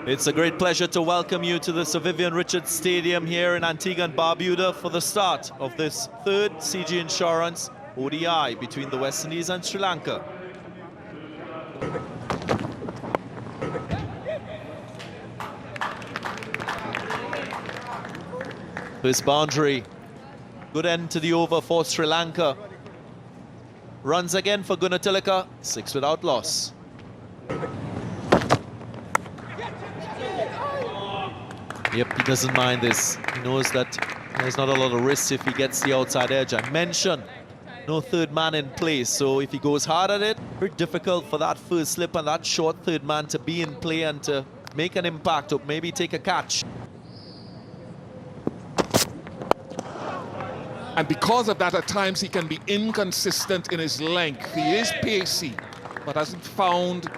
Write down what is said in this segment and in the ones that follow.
It's a great pleasure to welcome you to the Sir Vivian Richards Stadium here in Antigua and Barbuda for the start of this third CG Insurance ODI between the West Indies and Sri Lanka. This boundary, good end to the over for Sri Lanka. Runs again for Gunatilaka, 6 without loss. Yep, he doesn't mind this. He knows that there's not a lot of risk if he gets the outside edge. I mentioned no third man in place, so if he goes hard at it, very difficult for that first slip and that short third man to be in play and to make an impact or maybe take a catch. And because of that, at times he can be inconsistent in his length. He is pacey, but hasn't found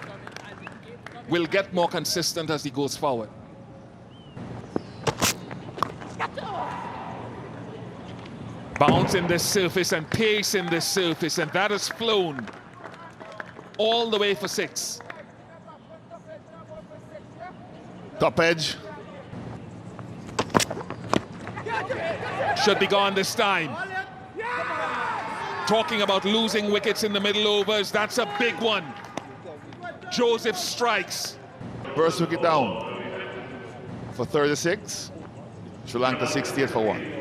will get more consistent as he goes forward. Bounce in this surface and pace in this surface, and that has flown all the way for 6. Top edge. Should be gone this time. Talking about losing wickets in the middle overs, that's a big one. Joseph strikes. First wicket down for 36. Sri Lanka 68 for 1.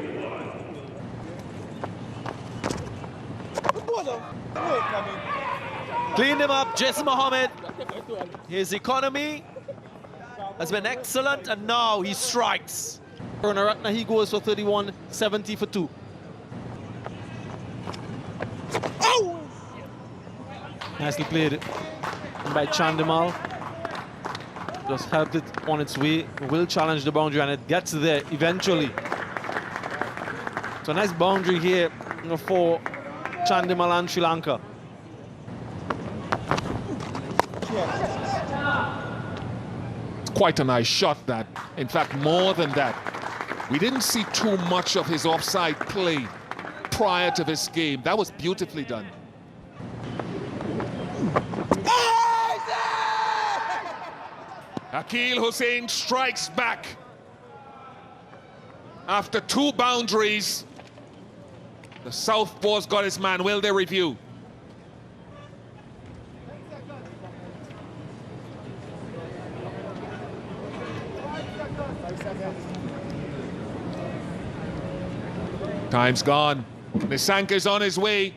Cleaned him up, Jason Mohammed. His economy has been excellent, and now he strikes. Karunaratne, he goes for 31, 70 for 2. Oh! Nicely played by Chandimal. Just helped it on its way. Will challenge the boundary, and it gets there eventually. So a nice boundary here for Chandimal and Sri Lanka. Quite a nice shot, that. In fact, more than that. We didn't see too much of his offside play prior to this game. That was beautifully done. Akeal Hosein strikes back. After 2 boundaries, the southpaw's got his man. Will they review? Time's gone. Nissanka's on his way.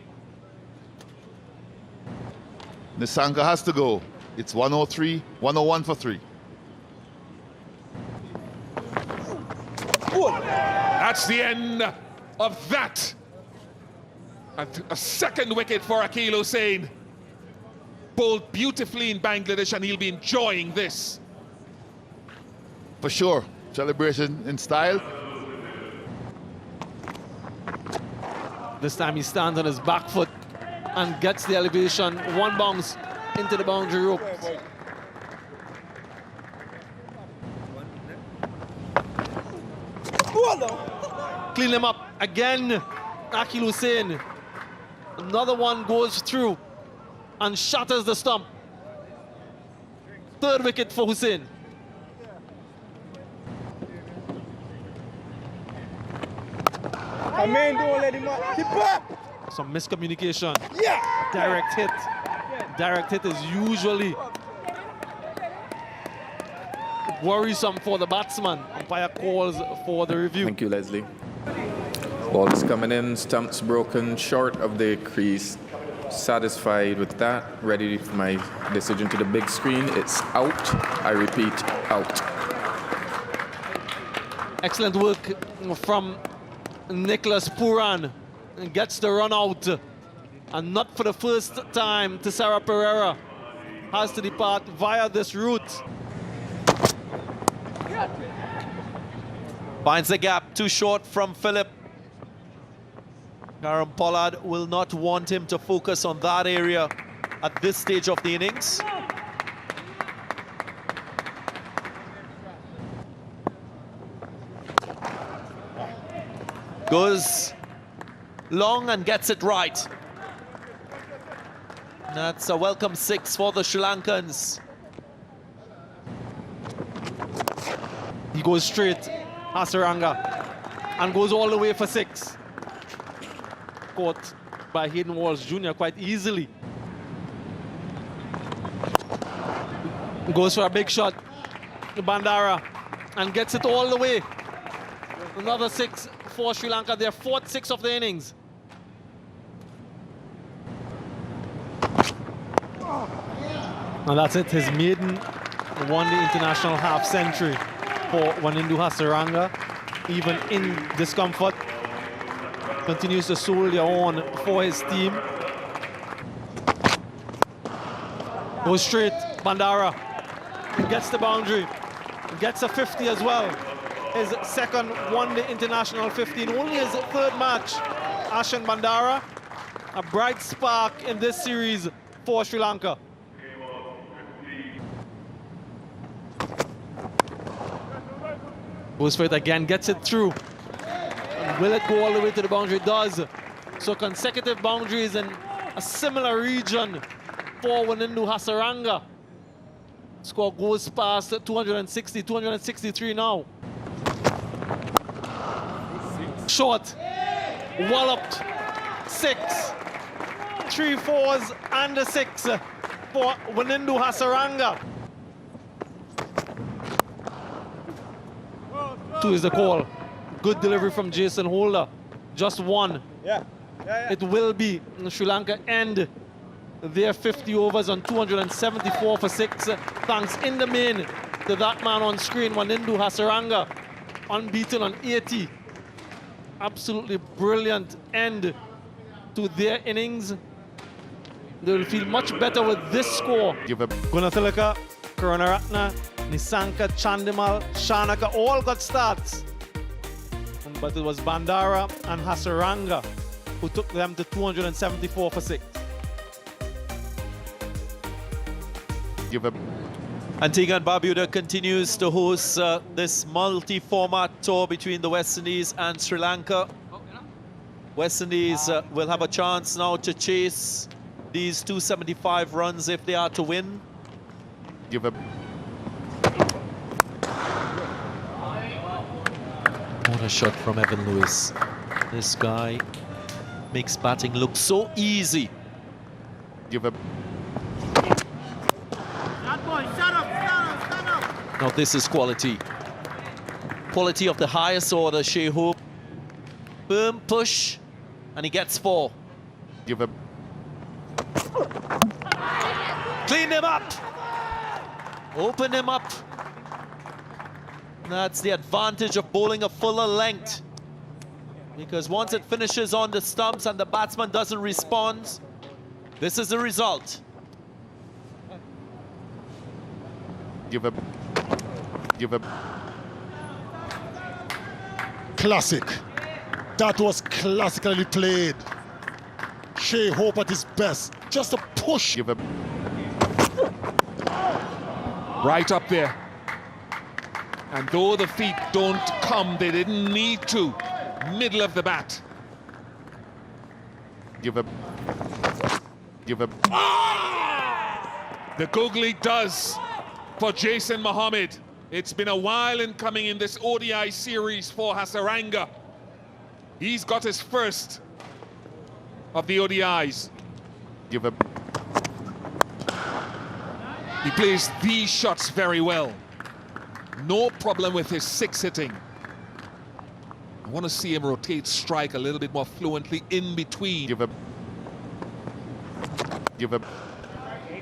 Nissanka has to go. It's 103, 101 for 3. That's the end of that. A second wicket for Akeal Hosein. Bowled beautifully in Bangladesh, and he'll be enjoying this. For sure. Celebration in style. This time he stands on his back foot and gets the elevation. 1 bounce into the boundary rope. Clean him up again. Akeal Hosein. Another one goes through and shatters the stump. 3rd wicket for Hosein. Don't let him up. Keep up. Some miscommunication. Yeah. Direct hit. Direct hit is usually worrisome for the batsman. Umpire calls for the review. Thank you, Leslie. Ball is coming in, stumps broken, short of the crease. Satisfied with that. Ready for my decision to the big screen. It's out. I repeat, out. Excellent work from Nicholas Pooran. And gets the run out. And not for the first time, Thisara Perera has to depart via this route. Finds the gap, too short from Philip. Karam Pollard will not want him to focus on that area at this stage of the innings. Goes long and gets it right. That's a welcome 6 for the Sri Lankans. He goes straight, Hasaranga, and goes all the way for 6. Caught by Hayden Walsh Jr. quite easily. Goes for a big shot, Bandara, and gets it all the way. Another 6 for Sri Lanka, their 4th 6 of the innings. And that's it, his maiden one-day international half-century for Wanindu Hasaranga. Even in discomfort, continues to soldier on for his team. Goes straight, Bandara, gets the boundary, gets a 50 as well. His 2nd one-day international 50, only his 3rd match. Ashan Bandara, a bright spark in this series for Sri Lanka. Goes for it again, gets it through. And will it go all the way to the boundary? It does. So consecutive boundaries in a similar region for Wanindu Hasaranga. Score goes past 260, 263 now. Short, walloped, 6, 3 4s and a 6 for Wanindu Hasaranga. 2 is the call. Good delivery from Jason Holder. Just 1. It will be Sri Lanka end their 50 overs on 274 for 6. Thanks in the main to that man on screen, Wanindu Hasaranga, unbeaten on 80. Absolutely brilliant end to their innings. They will feel much better with this score. Gunathilaka, Karunaratne, Nissanka, Chandimal, Shanaka all got starts. But it was Bandara and Hasaranga who took them to 274 for 6. Antigua and Barbuda continues to host this multi-format tour between the West Indies and Sri Lanka. West Indies will have a chance now to chase these 275 runs if they are to win. What a shot from Evan Lewis. This guy makes batting look so easy. Now this is quality. Quality of the highest order, Shai Hope. Boom, push, and he gets 4. Clean him up. Open him up. That's the advantage of bowling a fuller length. Because once it finishes on the stumps and the batsman doesn't respond, this is the result. Classic. That was classically played. Shai Hope at his best. Just a push. Right up there. And though the feet don't come, they didn't need to. Middle of the bat. The googly does for Jason Mohammed. It's been a while in coming in this ODI series for Hasaranga. He's got his first of the ODIs. He plays these shots very well. No problem with his 6 hitting. I want to see him rotate strike a little bit more fluently in between.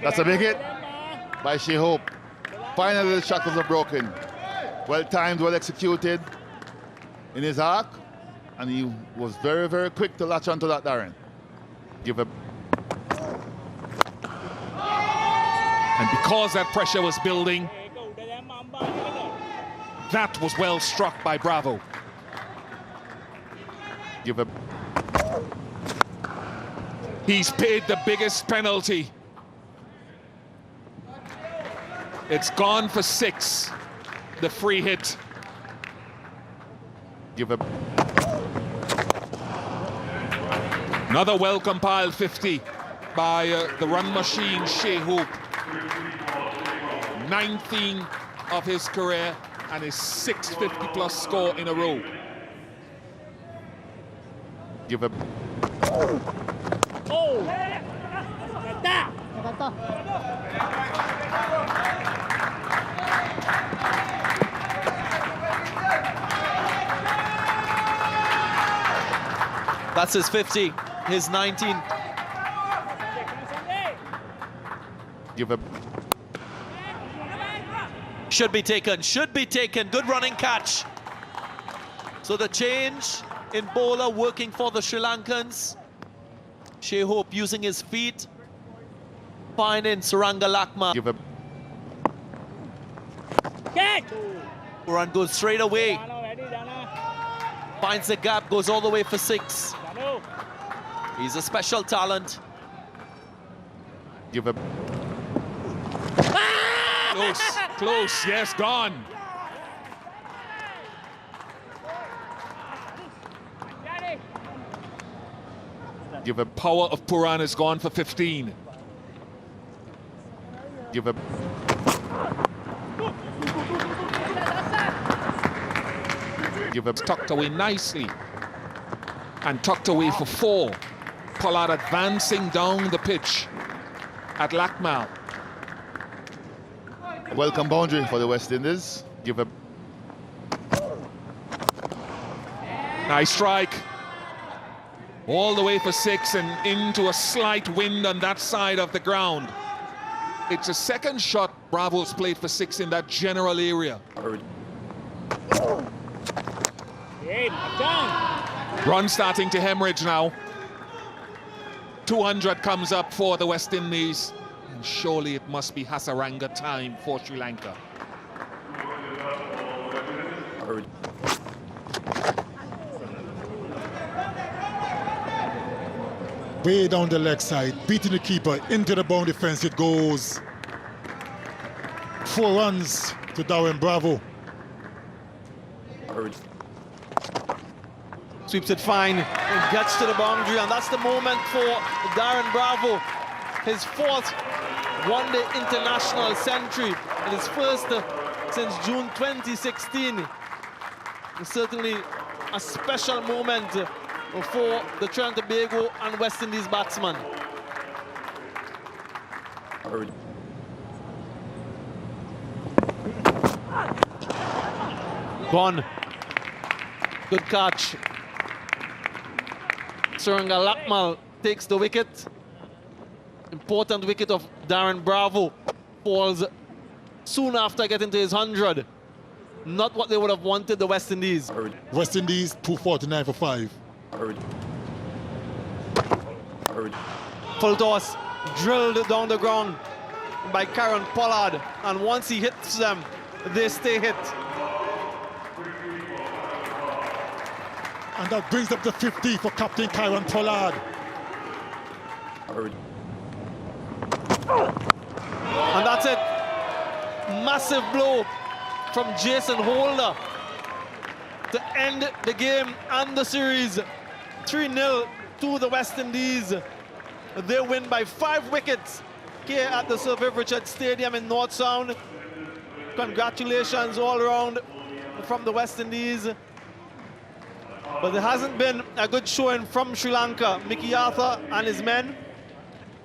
That's a big hit by Shai Hope. Finally, the shot was broken. Well timed, well executed in his arc, and he was very, very quick to latch onto that, Darren. And because that pressure was building, that was well struck by Bravo. He's paid the biggest penalty. It's gone for 6, the free hit. Another well-compiled 50 by the run machine, Shai Hope. 19 of his career, and his 650-plus score in a row. Give a That's his 50, his 19. give a Should be taken. Good running catch. So the change in bowler working for the Sri Lankans. Shea Hope using his feet, finding Saranga Lakma. give a Run goes straight away. Finds the gap, goes all the way for 6. He's a special talent. give a Close, yes, gone. give a Power of Puran is gone for 15. give a give a Tucked away nicely. And tucked away for 4. Pollard advancing down the pitch at Lakmal. welcome boundary for the West Indies. Give a Nice strike. All the way for 6 and into a slight wind on that side of the ground. It's a second shot Bravo's played for 6 in that general area. Run starting to hemorrhage now. 200 comes up for the West Indies. And surely it must be Hasaranga time for Sri Lanka. Way down the leg side, beating the keeper into the boundary fence. It goes. 4 runs to Darren Bravo. Sweeps it fine, and gets to the boundary, and that's the moment for Darren Bravo. His 4th one-day international century, and his first since June 2016. It's certainly a special moment for the Trinidad and Tobago and West Indies batsman. Gone. Good catch. Saranga Lakmal takes the wicket. Important wicket of Darren Bravo. Falls soon after getting to his 100. Not what they would have wanted, the West Indies. West Indies 249 for 5. Full toss, drilled down the ground by Kieron Pollard. And once he hits them, they stay hit. And that brings up the 50 for Captain Kieron Pollard. And that's it. Massive blow from Jason Holder to end the game and the series. 3-0 to the West Indies. They win by 5 wickets here at the Sir Viv Richards Stadium in North Sound. Congratulations all around from the West Indies. But there hasn't been a good showing from Sri Lanka. Mickey Arthur and his men,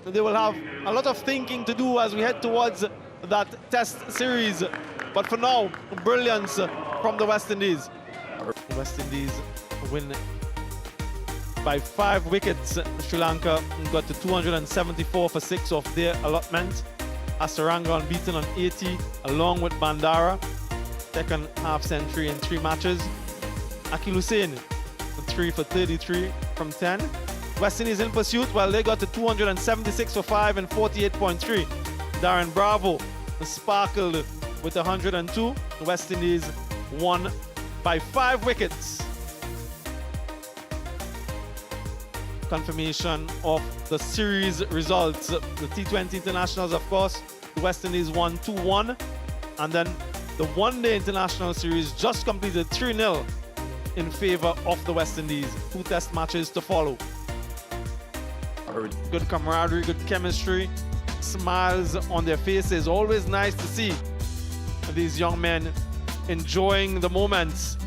they will have a lot of thinking to do as we head towards that test series. But for now, brilliance from the West Indies. The West Indies win by 5 wickets. Sri Lanka got to 274 for 6 of their allotment. Hasaranga unbeaten on 80 along with Bandara. Second half century in 3 matches. Akil Hussain 3 for 33 from 10. West Indies in pursuit, well, they got to 276 for 5 and 48.3. Darren Bravo sparkled with 102. The West Indies won by 5 wickets. Confirmation of the series results. The T20 internationals, of course, the West Indies won 2-1. And then the one-day international series just completed 3-0 in favor of the West Indies. 2 test matches to follow. Good camaraderie, good chemistry, smiles on their faces. Always nice to see these young men enjoying the moments